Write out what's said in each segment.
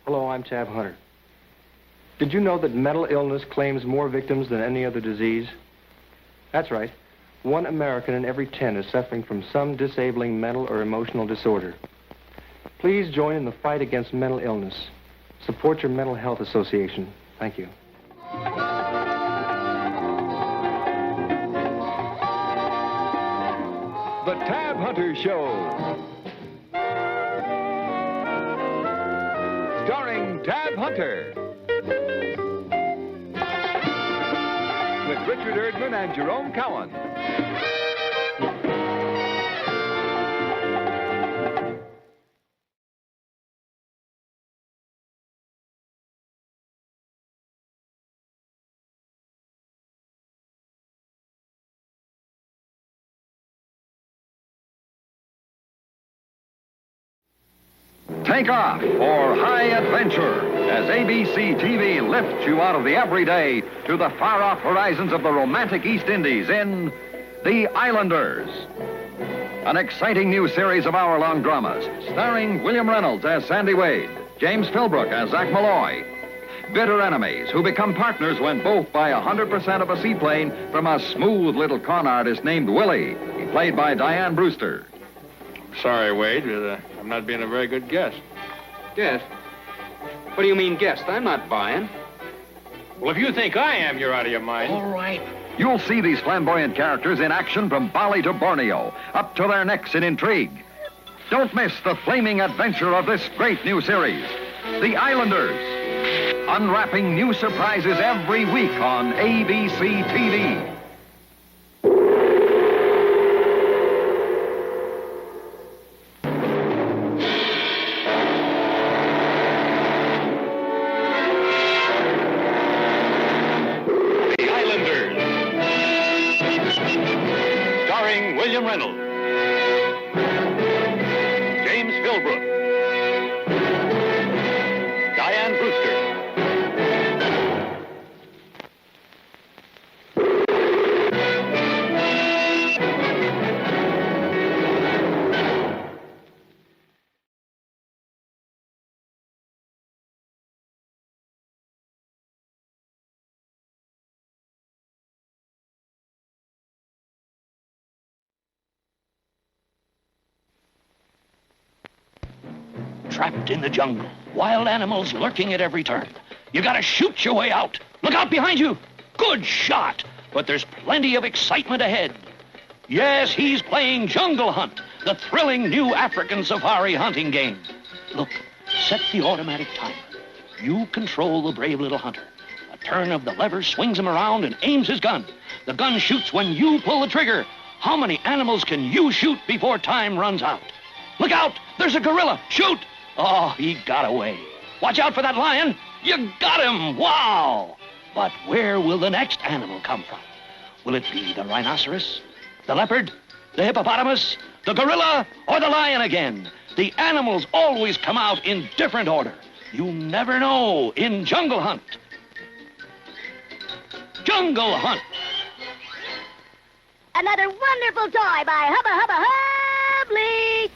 Hello, I'm Tab Hunter. Did you know that mental illness claims more victims than any other disease? That's right. 1 American in every 10 is suffering from some disabling mental or emotional disorder. Please join in the fight against mental illness. Support your mental health association. Thank you. The Tab Hunter Show. Starring Tab Hunter. With Richard Erdman and Jerome Cowan. Take off for high adventure as ABC TV lifts you out of the everyday to the far-off horizons of the romantic East Indies in The Islanders. An exciting new series of hour-long dramas starring William Reynolds as Sandy Wade, James Philbrook as Zach Malloy. Bitter enemies who become partners when both buy 100% of a seaplane from a smooth little con artist named Willie, played by Diane Brewster. Sorry, Wade, but I'm not being a very good guest. Guest? What do you mean, guest? I'm not buying. Well, if you think I am, you're out of your mind. All right. You'll see these flamboyant characters in action from Bali to Borneo, up to their necks in intrigue. Don't miss the flaming adventure of this great new series, The Islanders. Unwrapping new surprises every week on ABC TV. William Reynolds, James Philbrook, Diane Brewster. Trapped in the jungle, wild animals lurking at every turn. You gotta shoot your way out. Look out behind you. Good shot. But there's plenty of excitement ahead. Yes, he's playing Jungle Hunt, the thrilling new African safari hunting game. Look, set the automatic timer. You control the brave little hunter. A turn of the lever swings him around and aims his gun. The gun shoots when you pull the trigger. How many animals can you shoot before time runs out? Look out! There's a gorilla! Shoot! Oh, he got away. Watch out for that lion. You got him. Wow. But where will the next animal come from? Will it be the rhinoceros, the leopard, the hippopotamus, the gorilla, or the lion again? The animals always come out in different order. You never know in Jungle Hunt. Jungle Hunt. Another wonderful toy by Hubba Hubba Hubley.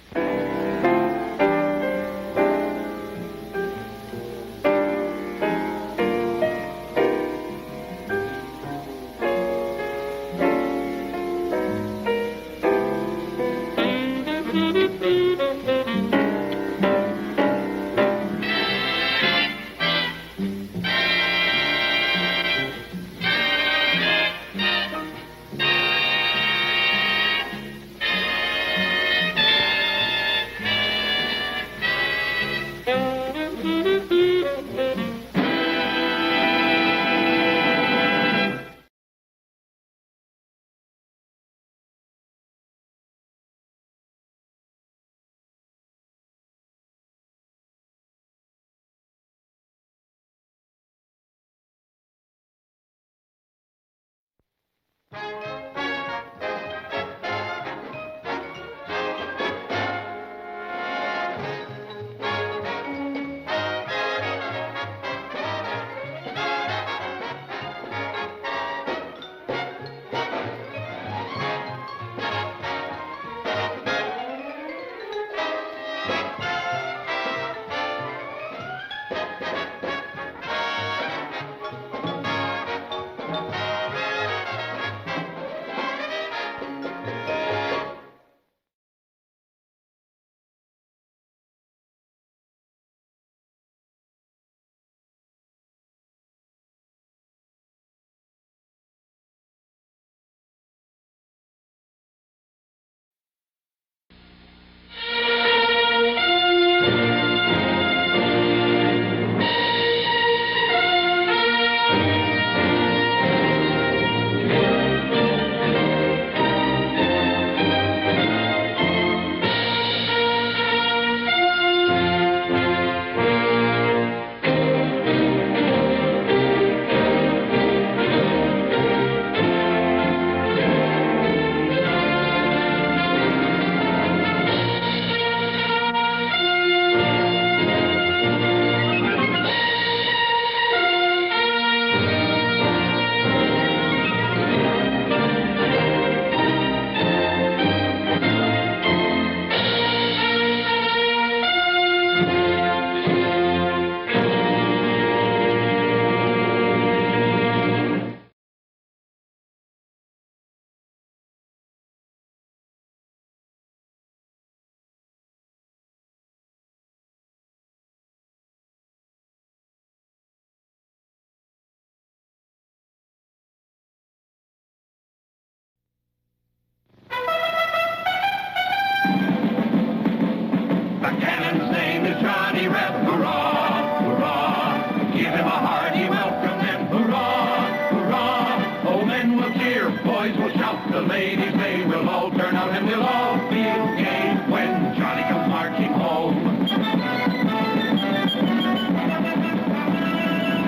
the ladies, they will all turn out and we'll all feel gay when Johnny comes marching home.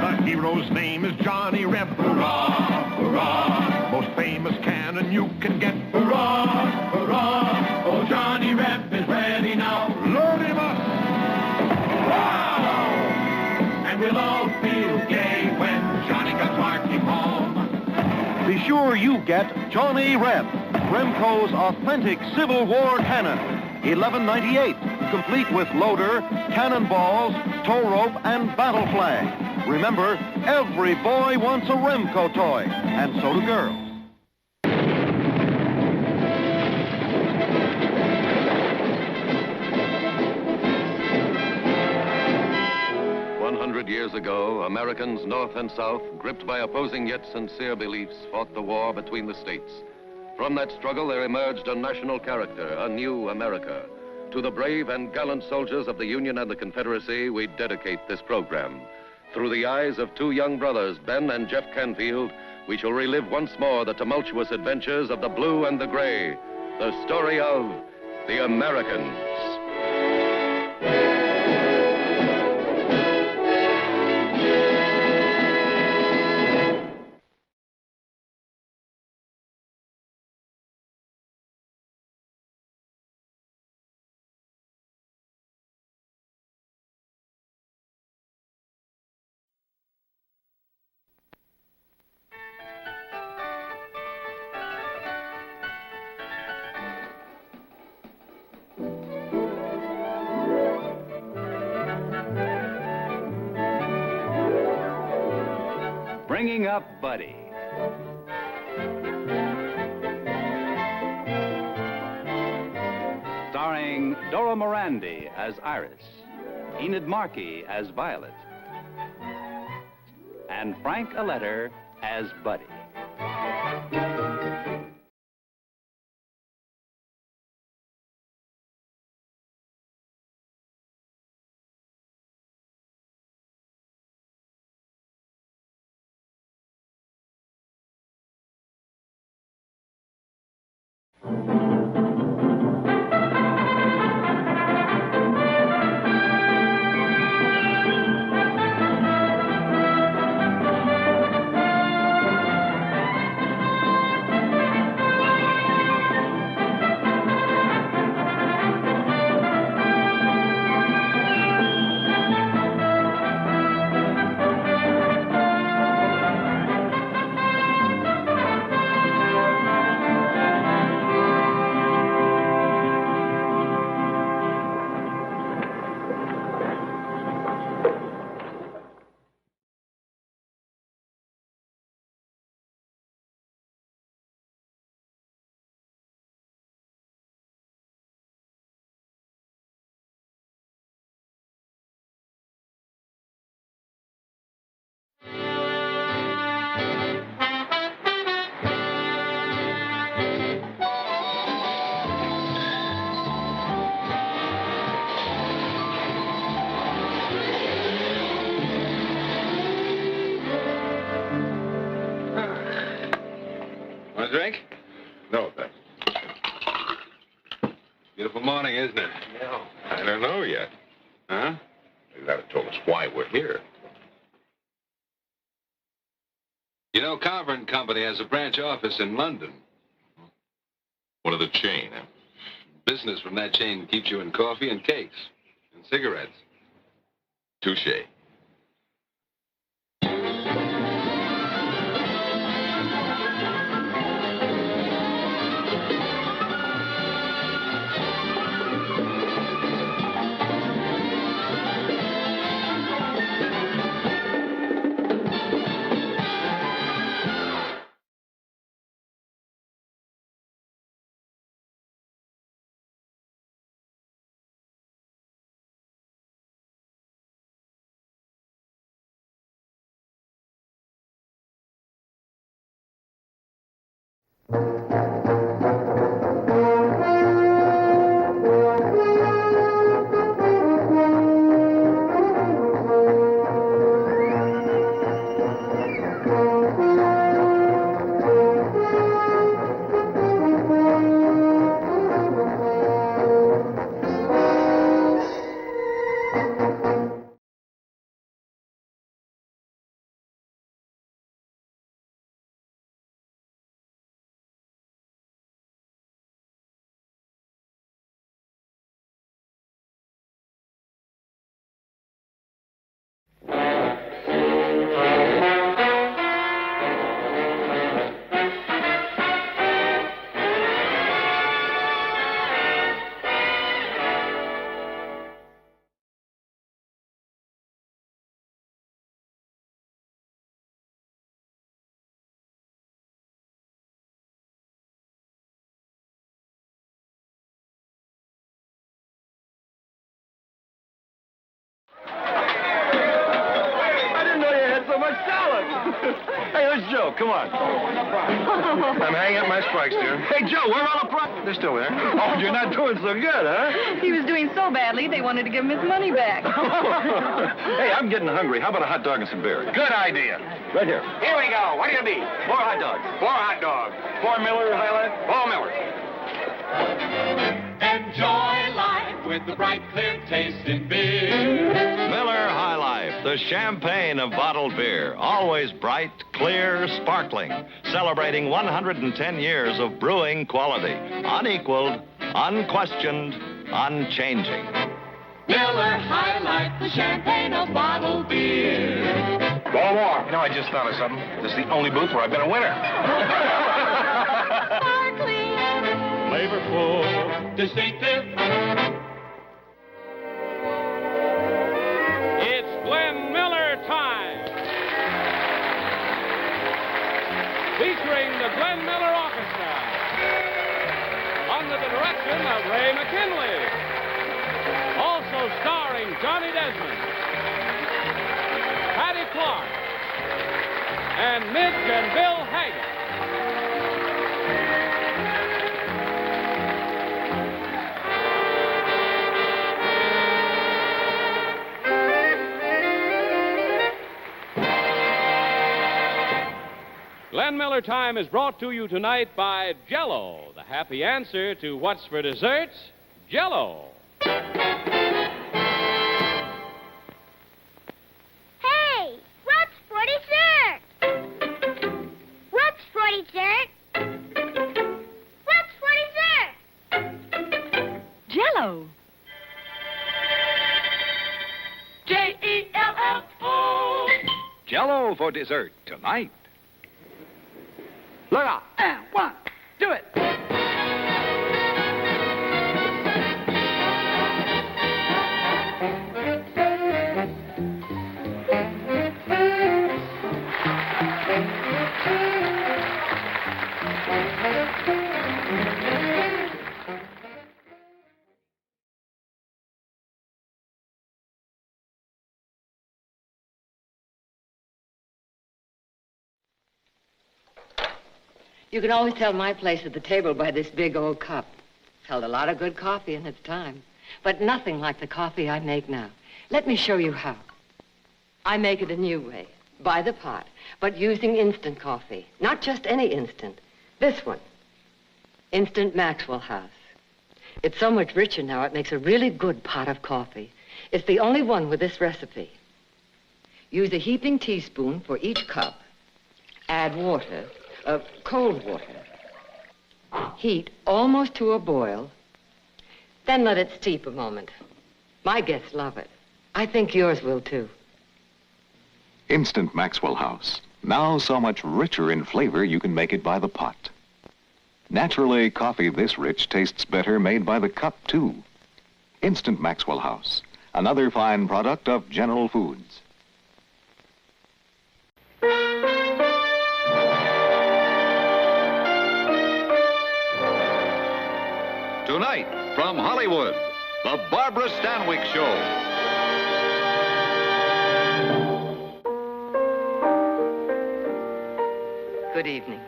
The hero's name is Johnny Reb. Hurrah, hurrah, most famous cannon you can get. Hurrah, hurrah, oh Johnny Reb is ready now. Load him up. Wow! And we'll all feel gay when Johnny comes marching home. Be sure you get Johnny Reb, Remco's authentic Civil War cannon. $11.98, complete with loader, cannonballs, tow rope, and battle flag. Remember, every boy wants a Remco toy, and so do girls. 100 years ago, Americans north and south, gripped by opposing yet sincere beliefs, fought the war between the states. From that struggle, there emerged a national character, a new America. To the brave and gallant soldiers of the Union and the Confederacy, we dedicate this program. Through the eyes of two young brothers, Ben and Jeff Canfield, we shall relive once more the tumultuous adventures of the blue and the gray, the story of the Americans. Bringing Up Buddy. Starring Dora Morandi as Iris, Enid Markey as Violet, and Frank Aletter as Buddy. Want a drink? No, thanks. Beautiful morning, isn't it? No. I don't know yet. Huh? You gotta tell us why we're here. You know, Carver and Company has a branch office in London. One of the chain, huh? Business from that chain keeps you in coffee and cakes and cigarettes. Touche. Hey, there's Joe. Come on. I'm hanging up my spikes, dear. Hey, Joe, where are all the prize? They're still there. Oh, you're not doing so good, huh? He was doing so badly, they wanted to give him his money back. Hey, I'm getting hungry. How about a hot dog and some beer? Good idea. Right here. Here we go. What do you need? 4 hot dogs. 4 hot dogs. 4 Miller Highlight. 4 Miller. Enjoy life with the bright, clear taste in beer. Miller High Life, the champagne of bottled beer. Always bright, clear, sparkling. Celebrating 110 years of brewing quality. Unequaled, unquestioned, unchanging. Miller High Life, the champagne of bottled beer. One more. You know, I just thought of something. This is the only booth where I've been a winner. Sparkling, flavorful, distinctive. It's Glenn Miller time. Featuring the Glenn Miller Orchestra. Under the direction of Ray McKinley. Also starring Johnny Desmond, Patty Clark, and Midge and Bill Haggett. Glenn Miller Time is brought to you tonight by Jell-O, the happy answer to what's for dessert, Jell-O. Hey, what's for dessert? What's for dessert? What's for dessert? Jell-O. Jell-O. Jell-O for dessert tonight. Look out. And 1, do it. You can always tell my place at the table by this big old cup. It's held a lot of good coffee in its time, but nothing like the coffee I make now. Let me show you how. I make it a new way, by the pot, but using instant coffee. Not just any instant. This one, Instant Maxwell House. It's so much richer now, it makes a really good pot of coffee. It's the only one with this recipe. Use a heaping teaspoon for each cup. Add water. Cold water. Heat almost to a boil. Then let it steep a moment. My guests love it. I think yours will, too. Instant Maxwell House. Now so much richer in flavor you can make it by the pot. Naturally, coffee this rich tastes better made by the cup, too. Instant Maxwell House. Another fine product of General Foods. Tonight, from Hollywood, the Barbara Stanwyck Show. Good evening.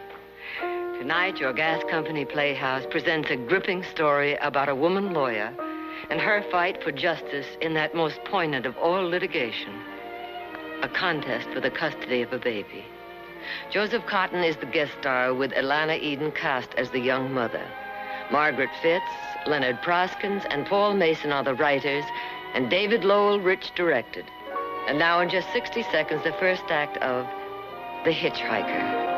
Tonight, your gas company Playhouse presents a gripping story about a woman lawyer and her fight for justice in that most poignant of all litigation, a contest for the custody of a baby. Joseph Cotton is the guest star with Alana Eden cast as the young mother. Margaret Fitz, Leonard Proskins, and Paul Mason are the writers, and David Lowell Rich directed. And now in just 60 seconds, the first act of The Hitchhiker.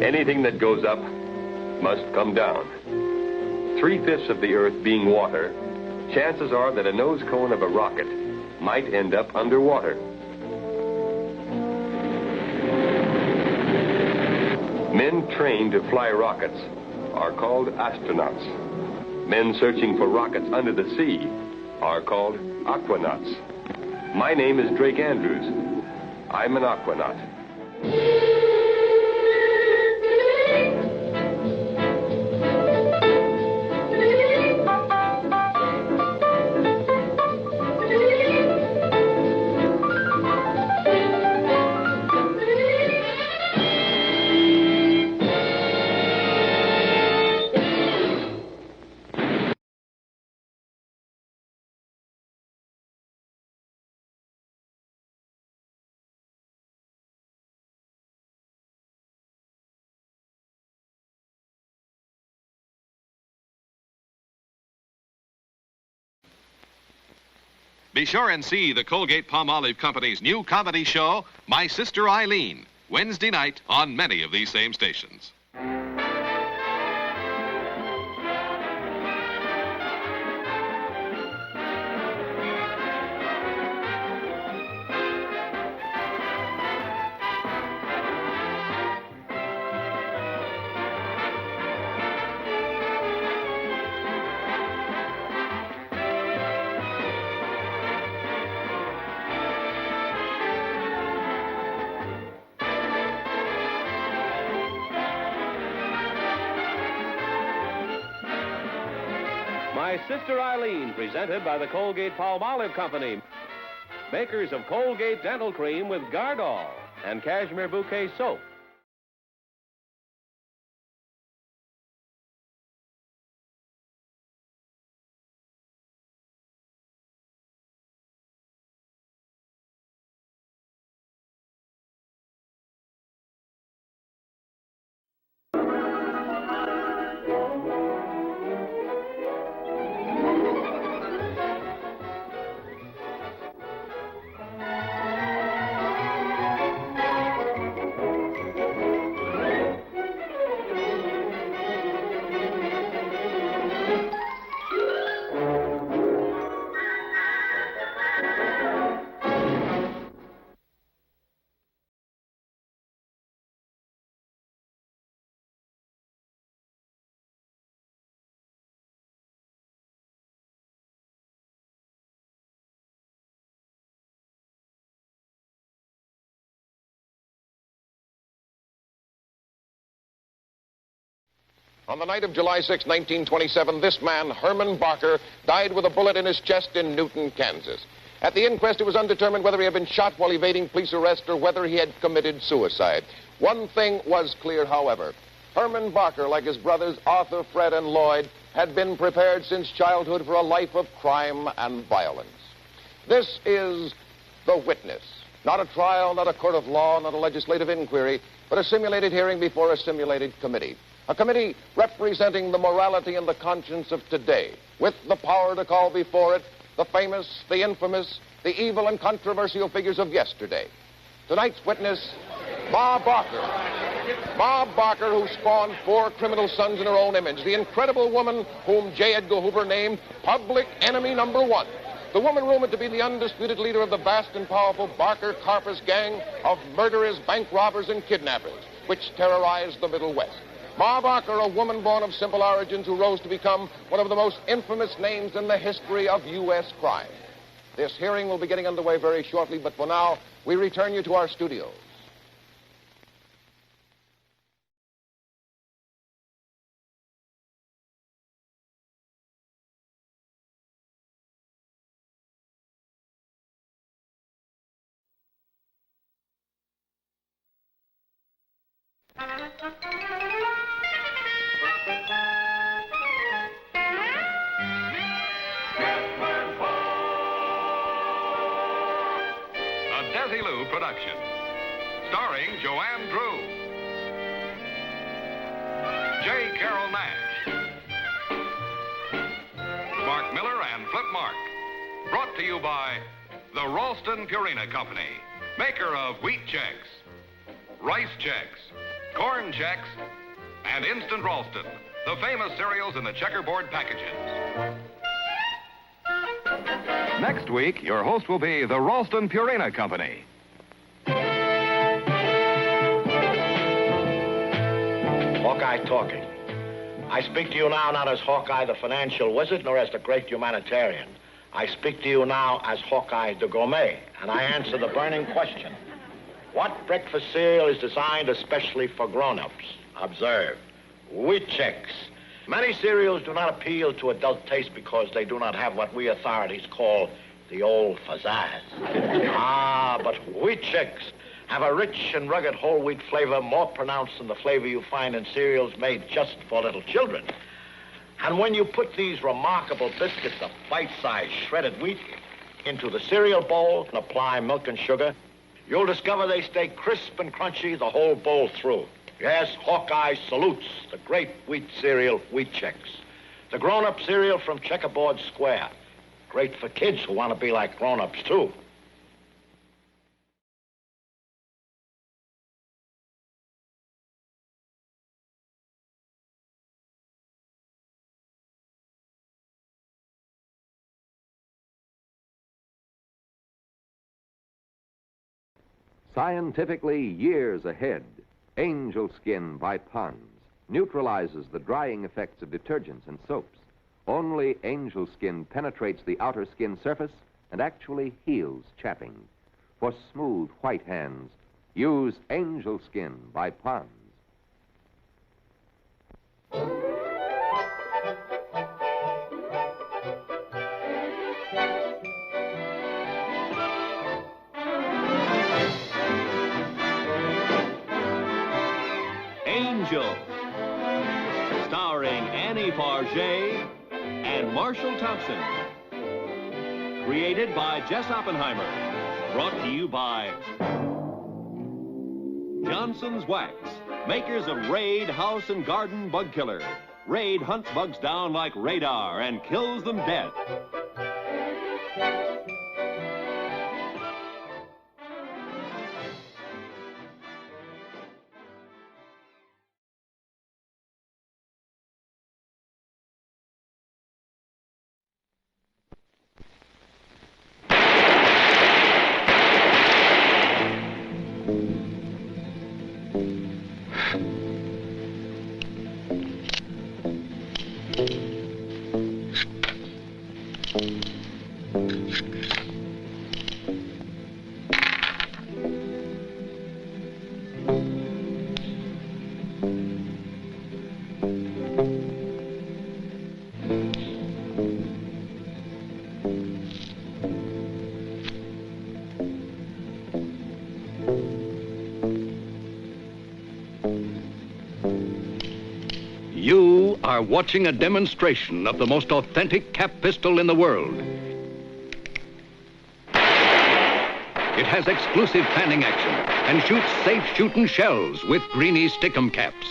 Anything that goes up must come down. 3/5 of the Earth being water, chances are that a nose cone of a rocket might end up underwater. Men trained to fly rockets are called astronauts. Men searching for rockets under the sea are called aquanauts. My name is Drake Andrews. I'm an aquanaut. Be sure and see the Colgate-Palmolive Company's new comedy show, My Sister Eileen, Wednesday night on many of these same stations. My Sister Eileen, presented by the Colgate-Palmolive Company, makers of Colgate Dental Cream with Gardol and Cashmere Bouquet Soap. On the night of July 6, 1927, this man, Herman Barker, died with a bullet in his chest in Newton, Kansas. At the inquest, it was undetermined whether he had been shot while evading police arrest or whether he had committed suicide. One thing was clear, however. Herman Barker, like his brothers Arthur, Fred, and Lloyd, had been prepared since childhood for a life of crime and violence. This is The Witness. Not a trial, not a court of law, not a legislative inquiry, but a simulated hearing before a simulated committee. A committee representing the morality and the conscience of today, with the power to call before it the famous, the infamous, the evil and controversial figures of yesterday. Tonight's witness, Ma Barker. Ma Barker, who spawned 4 criminal sons in her own image. The incredible woman whom J. Edgar Hoover named Public Enemy Number 1. The woman rumored to be the undisputed leader of the vast and powerful Barker-Karpus gang of murderers, bank robbers, and kidnappers, which terrorized the Middle West. Ma Barker, a woman born of simple origins who rose to become one of the most infamous names in the history of U.S. crime. This hearing will be getting underway very shortly, but for now, we return you to our studios. Production, starring Joanne Drew, J. Carroll Nash, Mark Miller, and Flip Mark. Brought to you by the Ralston Purina Company, maker of wheat checks, rice checks, Corn Chex, and Instant Ralston, the famous cereals in the checkerboard packages. Next week, your host will be the Ralston Purina Company. Hawkeye talking. I speak to you now not as Hawkeye the financial wizard, nor as the great humanitarian. I speak to you now as Hawkeye the gourmet, and I answer the burning question. What breakfast cereal is designed especially for grown-ups? Observe. Wheat Chex. Many cereals do not appeal to adult taste because they do not have what we authorities call the old pizzazz. But Wheat Chex have a rich and rugged whole wheat flavor more pronounced than the flavor you find in cereals made just for little children. And when you put these remarkable biscuits of bite-sized shredded wheat into the cereal bowl and apply milk and sugar, you'll discover they stay crisp and crunchy the whole bowl through. Yes, Hawkeye salutes the great wheat cereal, Wheat Chex. The grown-up cereal from Checkerboard Square. Great for kids who want to be like grown-ups, too. Scientifically years ahead, Angel Skin by Pond's neutralizes the drying effects of detergents and soaps. Only Angel Skin penetrates the outer skin surface and actually heals chapping. For smooth, white hands, use Angel Skin by Pond's. Angel, starring Annie Fargé and Marshall Thompson. Created by Jess Oppenheimer. Brought to you by Johnson's Wax, makers of Raid House and Garden Bug Killer. Raid hunts bugs down like radar and kills them dead. You are watching a demonstration of the most authentic cap pistol in the world. It has exclusive fanning action and shoots safe shooting shells with greeny stickum caps.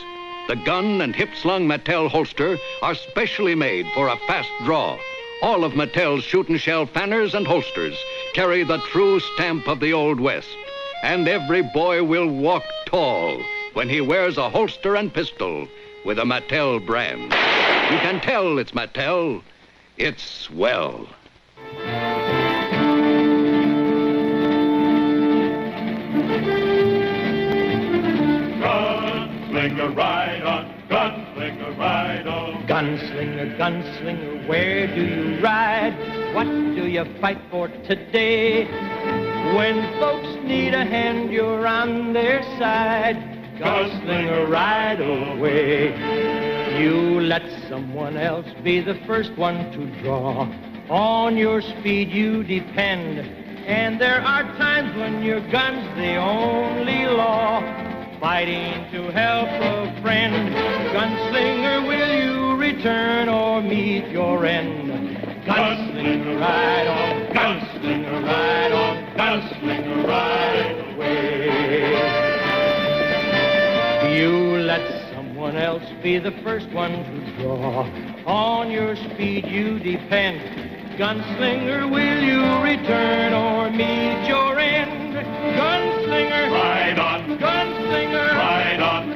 The gun and hip-slung Mattel holster are specially made for a fast draw. All of Mattel's shooting shell fanners and holsters carry the true stamp of the Old West. And every boy will walk tall when he wears a holster and pistol with a Mattel brand. You can tell it's Mattel. It's swell. Gunslinger, ride on. Gunslinger, ride on. Gunslinger, gunslinger, where do you ride? What do you fight for today? When folks need a hand, you're on their side. Gunslinger, ride away. You let someone else be the first one to draw. On your speed you depend. And there are times when your gun's the only law. Fighting to help a friend. Gunslinger, will you return or meet your end? Gunslinger, ride on. Gunslinger, ride on. Gunslinger, ride away. You let someone else be the first one to draw. On your speed you depend. Gunslinger, will you return or meet your end? Gunslinger, ride on. Gunslinger, ride on.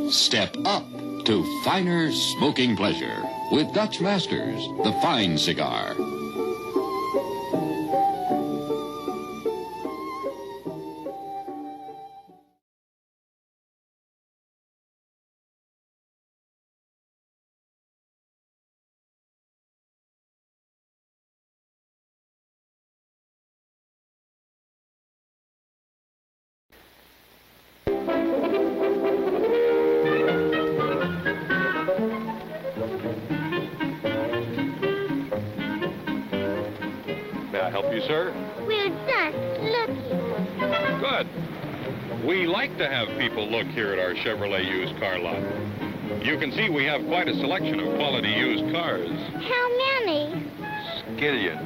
Step up to finer smoking pleasure with Dutch Masters, the fine cigar. May I help you, sir? We're just looking. Good. We like to have people look here at our Chevrolet used car lot. You can see we have quite a selection of quality used cars. How many? Skillion.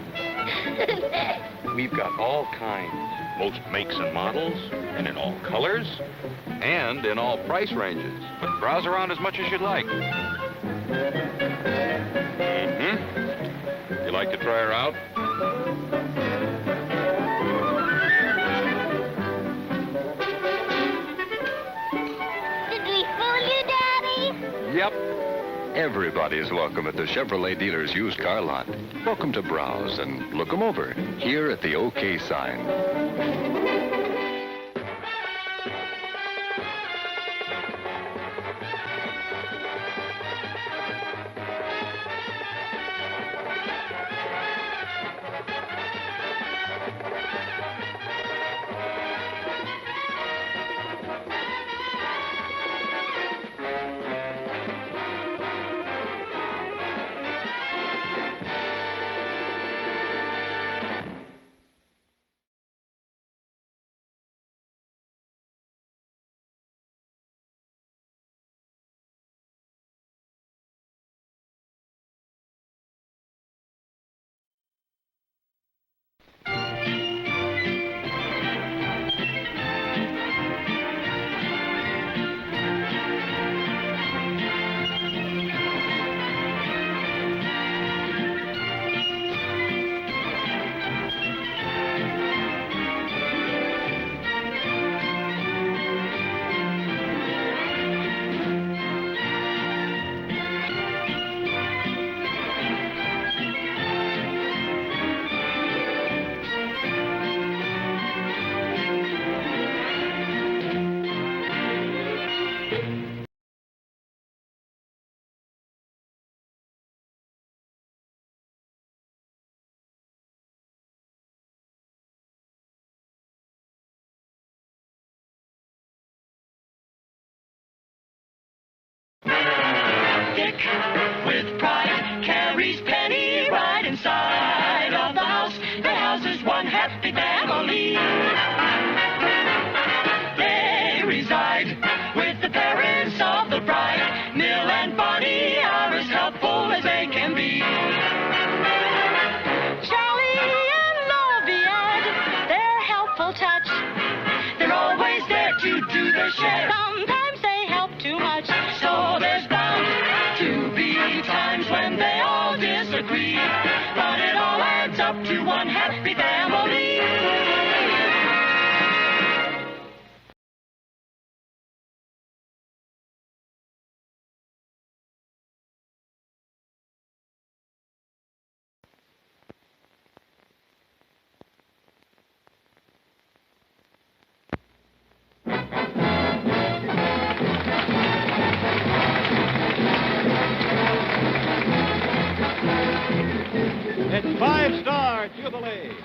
We've got all kinds, most makes and models, and in all colors, and in all price ranges. But browse around as much as you'd like. You like to try her out? Did we fool you, Daddy? Yep. Everybody is welcome at the Chevrolet dealer's used car lot. Welcome to browse and look them over here at the OK sign. Dick, with pride, carries Penny right inside of the house. The house is one happy family. They reside with the parents of the bride. Mill and Bonnie are as helpful as they can be. Charlie and Lovey, their helpful touch. They're always there to do their share. Sometimes they help too much. So there's bound to be times when they all disagree, but it all adds up to one happy family. It's 5-star Jubilee,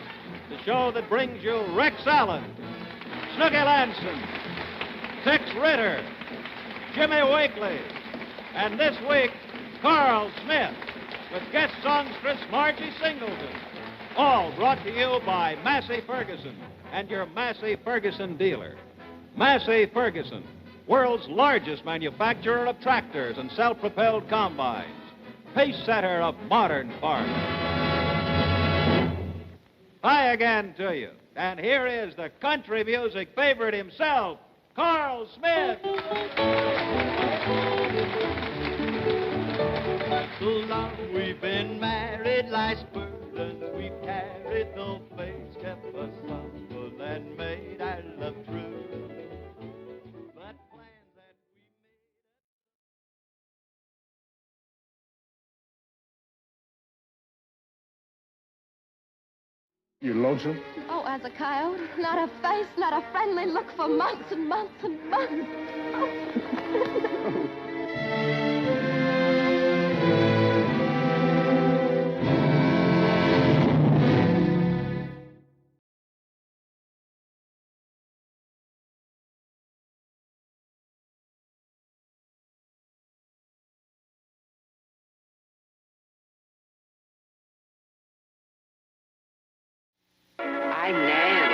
the show that brings you Rex Allen, Snooky Lanson, Tex Ritter, Jimmy Wakely, and this week, Carl Smith, with guest songstress Margie Singleton. All brought to you by Massey Ferguson and your Massey Ferguson dealer. Massey Ferguson, world's largest manufacturer of tractors and self-propelled combines. Pace setter of modern farming. Hi again to you. And here is the country music favorite himself, Carl Smith. So long we've been married, life's burdens we've carried, though fate's kept us humble and made our love true. But plans that we made You lonesome? Oh, as a coyote. Not a face, not a friendly look for months and months and months. I'm Nan.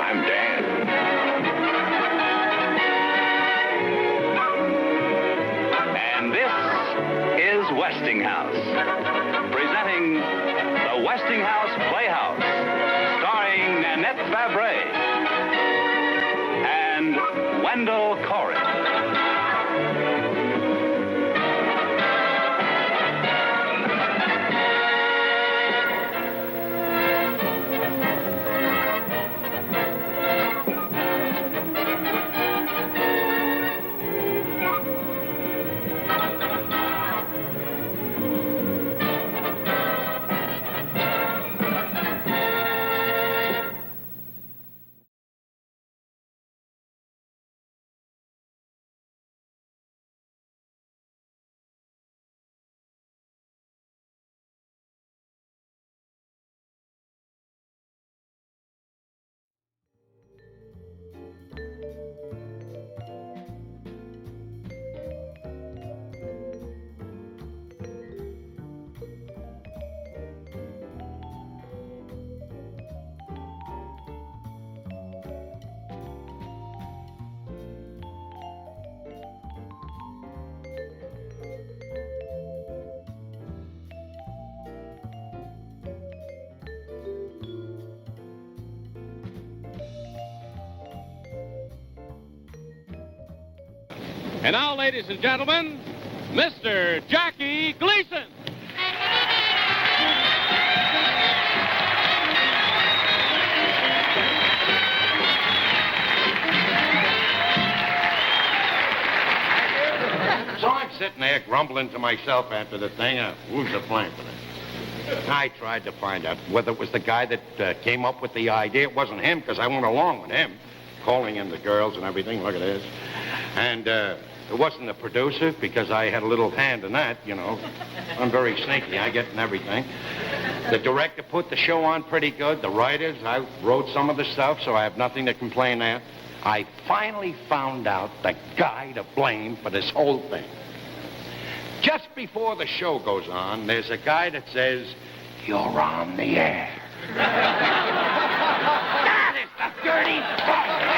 I'm Dan. And this is Westinghouse, presenting the Westinghouse Playhouse, starring Nanette Fabray and Wendell Corey. And now, ladies and gentlemen, Mr. Jackie Gleason. So I'm sitting there grumbling to myself after the thing. Who's the plan for this? I tried to find out whether it was the guy that came up with the idea. It wasn't him, because I went along with him, calling in the girls and everything. Look at this. And it wasn't the producer, because I had a little hand in that, you know. I'm very sneaky. I get in everything. The director put the show on pretty good. The writers, I wrote some of the stuff, so I have nothing to complain at. I finally found out the guy to blame for this whole thing. Just before the show goes on, there's a guy that says, "You're on the air." That is the dirty bastard!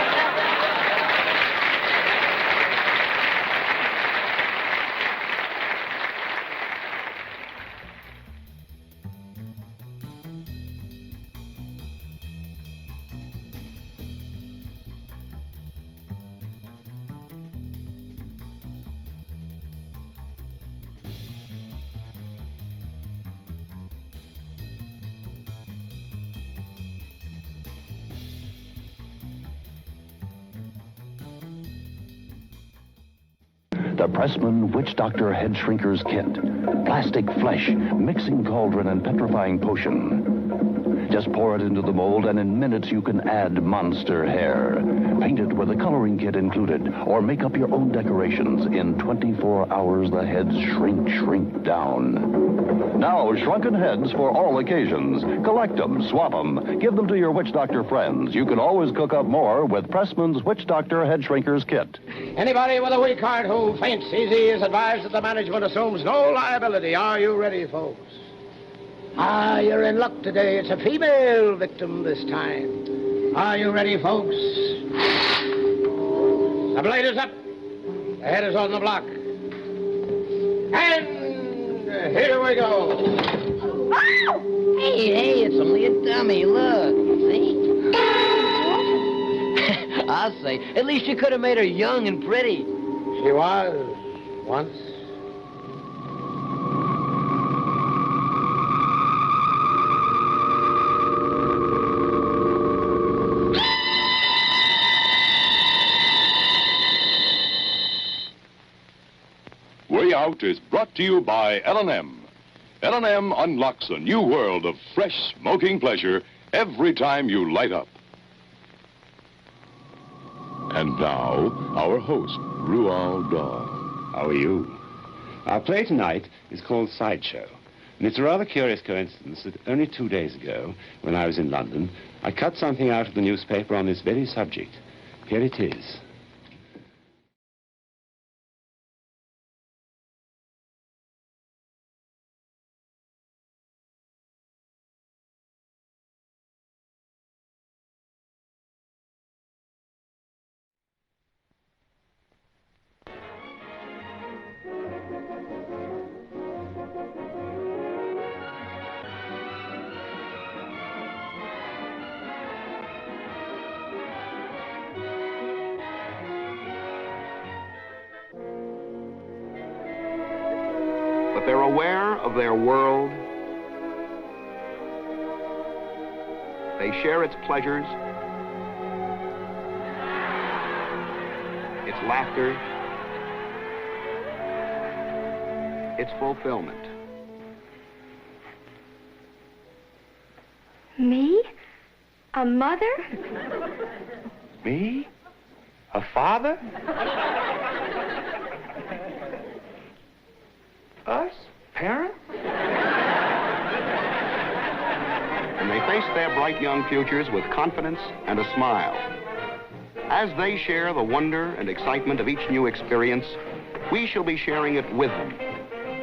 The Pressman Witch Doctor Head Shrinker's Kit. Plastic flesh, mixing cauldron, and petrifying potion. Just pour it into the mold, and in minutes you can add monster hair. Paint it with a coloring kit included, or make up your own decorations. In 24 hours, the heads shrink down. Now, shrunken heads for all occasions. Collect them, swap them, give them to your Witch Doctor friends. You can always cook up more with Pressman's Witch Doctor Head Shrinker's Kit. Anybody with a weak heart who faints easy is advised that the management assumes no liability. Are you ready, folks? Ah, you're in luck today. It's a female victim this time. Are you ready, folks? The blade is up. The head is on the block. And here we go. Ow! Hey, it's only a dummy. Look, see? I'll say, at least you could have made her young and pretty. She was, once. Way Out is brought to you by L&M. L&M unlocks a new world of fresh smoking pleasure every time you light up. And now, our host, Roald Dahl. How are you? Our play tonight is called Sideshow. And it's a rather curious coincidence that only 2 days ago, when I was in London, I cut something out of the newspaper on this very subject. Here it is. But they're aware of their world. They share its pleasures, its laughter, its fulfillment. Me? A mother? Me? A father? Us? Parents? And they face their bright young futures with confidence and a smile. As they share the wonder and excitement of each new experience, we shall be sharing it with them,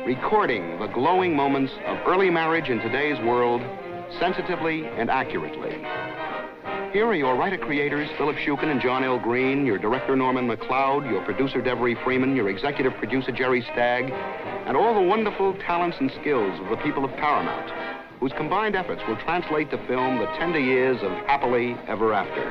recording the glowing moments of early marriage in today's world sensitively and accurately. Here are your writer-creators, Philip Shukin and John L. Green, your director, Norman MacLeod, your producer, Devery Freeman, your executive producer, Jerry Stagg, and all the wonderful talents and skills of the people of Paramount, whose combined efforts will translate to film the tender years of Happily Ever After.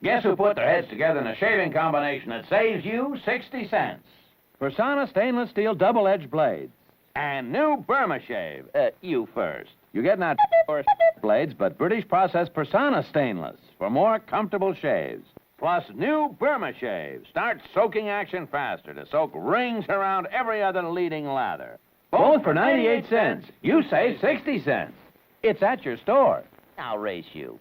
Guess who put their heads together in a shaving combination that saves you 60 cents? Persona stainless steel double-edged blades. And new Burma Shave. You first. You get not blades, but British processed Persona stainless for more comfortable shaves. Plus new Burma Shave. Start soaking action faster to soak rings around every other leading lather. Both for 98 cents. You save 60 cents. It's at your store. I'll race you.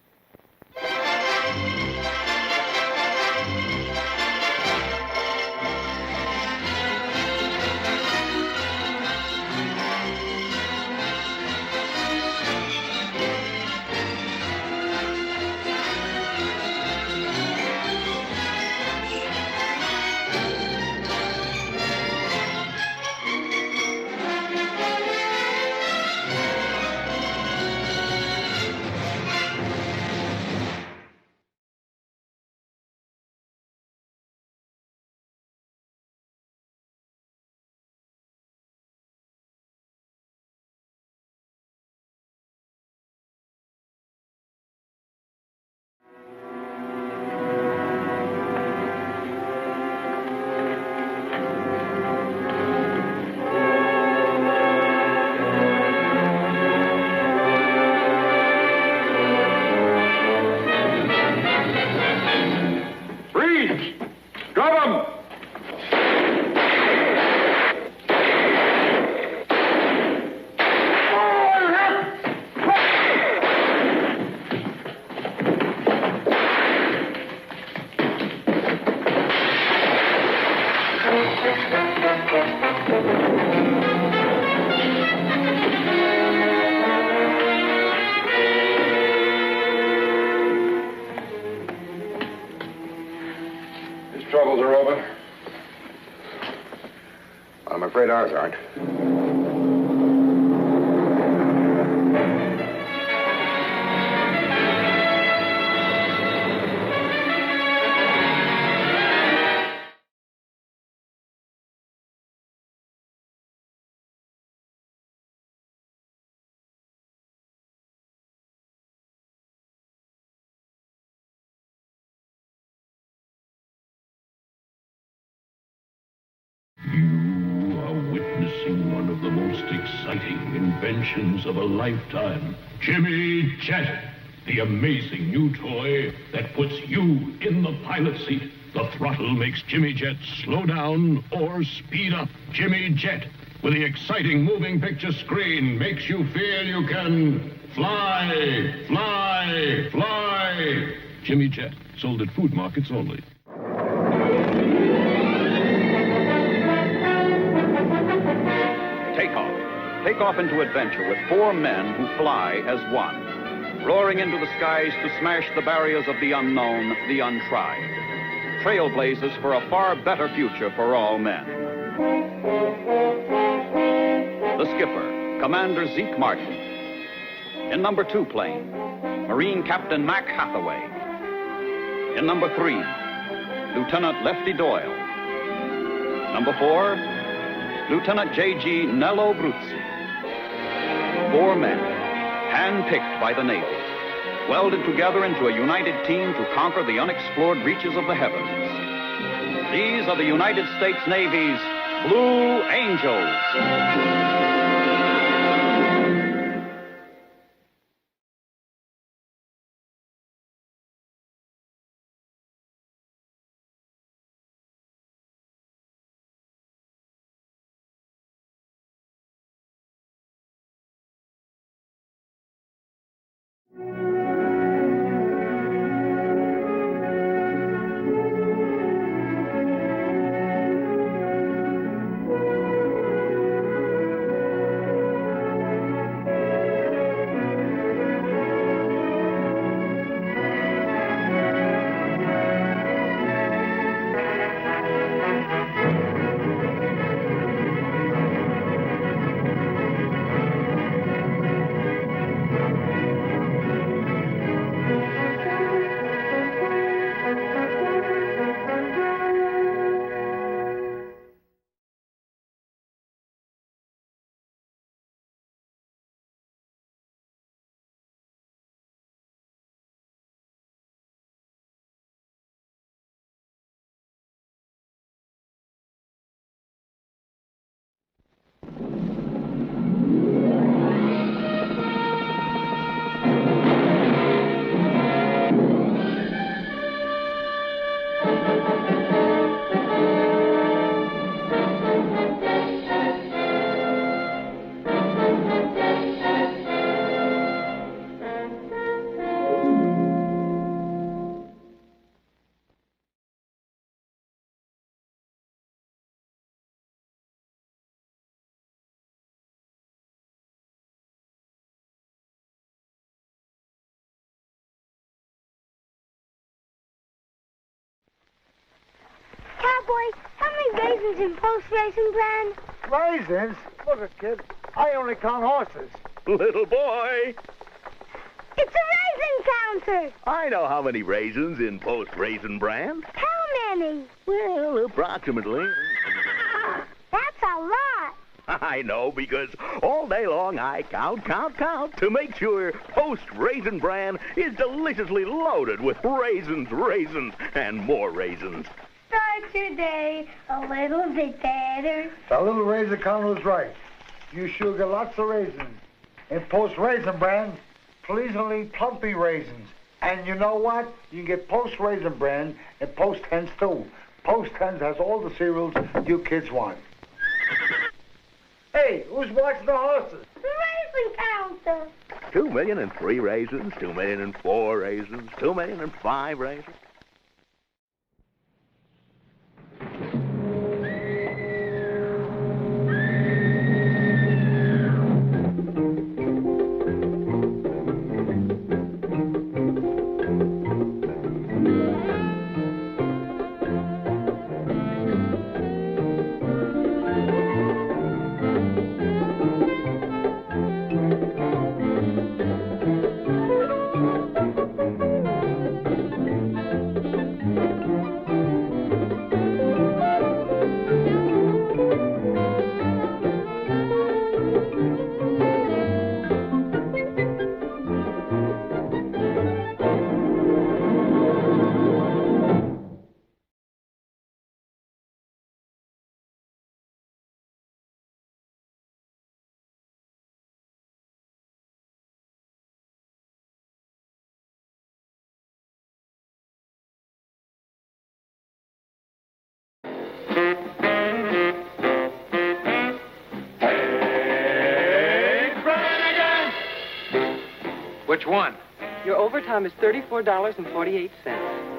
patrols are over? I'm afraid ours aren't. You are witnessing one of the most exciting inventions of a lifetime. Jimmy Jet, the amazing new toy that puts you in the pilot seat. The throttle makes Jimmy Jet slow down or speed up. Jimmy Jet, with the exciting moving picture screen, makes you feel you can fly, fly, fly. Jimmy Jet, sold at food markets only. Take off into adventure with 4 men who fly as one, roaring into the skies to smash the barriers of the unknown, the untried. Trailblazers for a far better future for all men. The skipper, Commander Zeke Martin. In number 2 plane, Marine Captain Mac Hathaway. In number 3, Lieutenant Lefty Doyle. Number 4, Lieutenant J.G. Nello Bruzzi. 4 men, hand-picked by the Navy, welded together into a united team to conquer the unexplored reaches of the heavens. These are the United States Navy's Blue Angels. Cowboy, how many raisins in post-racing brand? Raisins? Look at kid. I only count horses. Little boy. It's a raisin counter. I know how many raisins in post-raisin brand. How many? Well, approximately. That's a lot. I know, because all day long I count to make sure post-raisin bran is deliciously loaded with raisins, and more raisins. Start your day a little bit better. The little raisin counter was right. You sure get lots of raisins. In post-raisin brand, pleasantly plumpy raisins. And you know what? You can get post-raisin brand and Post-Hens too. Post-Hens has all the cereals you kids want. Hey, who's watching the horses? The raisin counter. 2,000,003 raisins, 2,000,004 raisins, 2,000,005 raisins. Which one? Your overtime is $34.48.